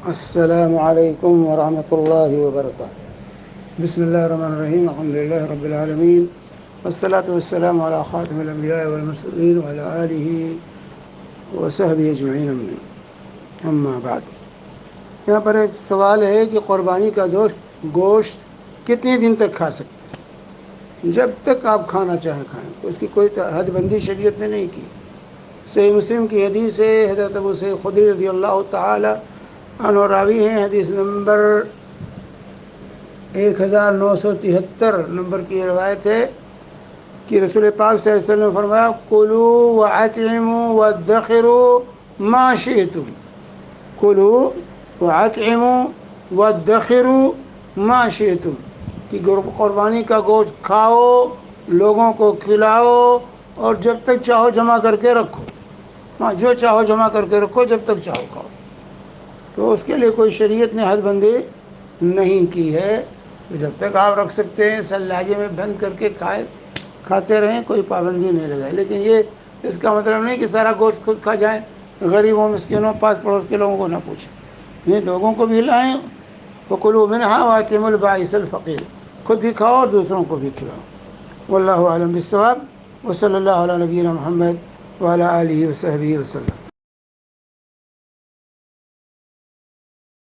السلام علیکم ورحمۃ اللہ وبرکاتہ۔ بسم اللہ الرحمن الرحیم، الحمد للہ رب العالمین، والصلاة والسلام علی خاتم الانبیاء والمرسلین وعلی آلہ وصحبہ اجمعین، اما بعد۔ یہاں پر ایک سوال ہے کہ قربانی کا گوشت کتنے دن تک کھا سکتے ہیں؟ جب تک آپ کھانا چاہیں کھائیں، اس کی کوئی حد بندی شریعت نے نہیں کی۔ صحیح مسلم کی حدیث ہے، حضرت ابو سعید خدری رضی اللہ تعالی عنہ راوی ہیں، حدیث نمبر 1973 نمبر کی روایت ہے کہ رسول پاک صلی اللہ علیہ وسلم نے فرمایا: کلوا واطعموا وادخروا ما شئتم، کلوا واطعموا وادخروا ما شئتم، کہ قربانی کا گوشت کھاؤ، لوگوں کو کھلاؤ، اور جب تک چاہو جمع کر کے رکھو۔ ہاں، جو چاہو جمع کر کے رکھو، جب تک چاہو کھاؤ۔ تو اس کے لیے کوئی شریعت نے حد بندی نہیں کی ہے۔ جب تک آپ رکھ سکتے ہیں ثلاجے میں بند کر کے کھاتے رہیں، کوئی پابندی نہیں لگائے۔ لیکن یہ اس کا مطلب نہیں کہ سارا گوشت خود کھا جائیں، غریبوں مسکینوں پاس پڑوس کے لوگوں کو نہ پوچھیں، نہیں، لوگوں کو بھی کھلائیں۔ وَكُلُوا مِنْهَا وَأَطْعِمُوا الْبَائِسَ الْفَقِيرَ، خود بھی کھاؤ اور دوسروں کو بھی کھلاؤ۔ واللہ اعلم بالصواب، وصلی اللہ علی نبینا محمد وعلی آلہ وصحبہ وسلم۔